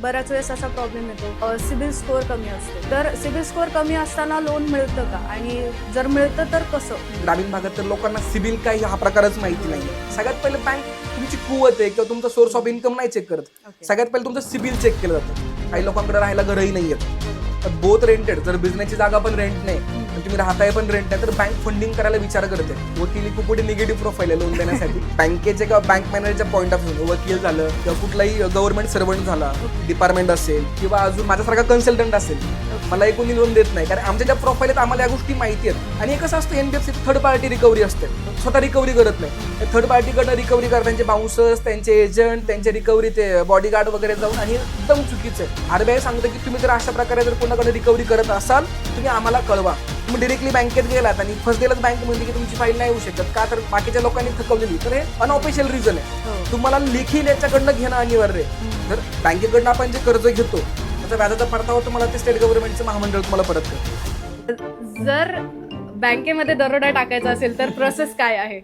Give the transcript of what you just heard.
बऱ्याच वेळेस असा प्रॉब्लेम येतो, सिबिल स्कोअर कमी असतो. तर सिबिल स्कोअर कमी असताना लोन मिळतं का, आणि जर मिळतं तर कसं? ग्रामीण भागात तर लोकांना सिबिल काही हा प्रकारच माहिती नाही. सगळ्यात पहिले बँक तुमची कुवत आहे किंवा तुमचा सोर्स ऑफ इन्कम नाही चेक करत. सगळ्यात पहिले तुमचं सिबिल चेक केलं जातं. काही लोकांकडे राहायला घरही नाही येत, बोथ रेंटेड, जर बिझनेसची जागा पण रेंट नाही आणि तुम्ही राहताय पण रेंट नाही, तर बँक फंडिंग करायला विचार करते. वकिली खूप मोठी निगेटिव्ह प्रोफाईल आहे लोन देण्यासाठी. बँकेचे किंवा बँक मॅनेजरच्या पॉईंट ऑफ व्ह्यू, वकील झालं किंवा कुठलाही गव्हर्नमेंट सर्वंट झाला, डिपार्टमेंट असेल किंवा अजून माझ्यासारखा कन्सल्टंट असेल, मला कोणी लोन देत नाही, कारण आमच्या ज्या प्रोफाईल आहेत आम्हाला या गोष्टी माहिती आहेत. आणि कसं असतं, एनबीएफसी थर्ड पार्टी रिकव्हरी असते, स्वतः रिकव्हरी करत नाही. थर्ड पार्टीकडनं रिकव्हरी करतात, त्यांचे बाउन्सर्स, त्यांचे एजंट, त्यांचे रिकव्हरी ते बॉडीगार्ड वगैरे जाऊन, आणि एकदम चुकीचं आहे. आरबीआय सांगतं की तुम्ही जर अशा प्रकारे जर कोणाकडे रिकव्हरी करत असाल तुम्ही आम्हाला कळवा. तुम्ही डिरेक्टली बँकेत गेलात आणि फर्स्ट डेलाच बँक म्हणते की तुमची फाईल नाही होऊ शकत का, तर बाकीच्या लोकांनी थकवलेली, तर हे अनऑफिशियल रिझन आहे. तुम्हाला लेखी याच्याकडनं घेणं अनिवार्य आहे. जर बँकेकडनं आपण जे कर्ज घेतो त्याचा व्याजाचा परतावा तुम्हाला ते स्टेट गव्हर्नमेंटचं महामंडळ तुम्हाला परत करतं. जर बँकेमध्ये दरोडा टाकायचा असेल तर प्रोसेस काय आहे?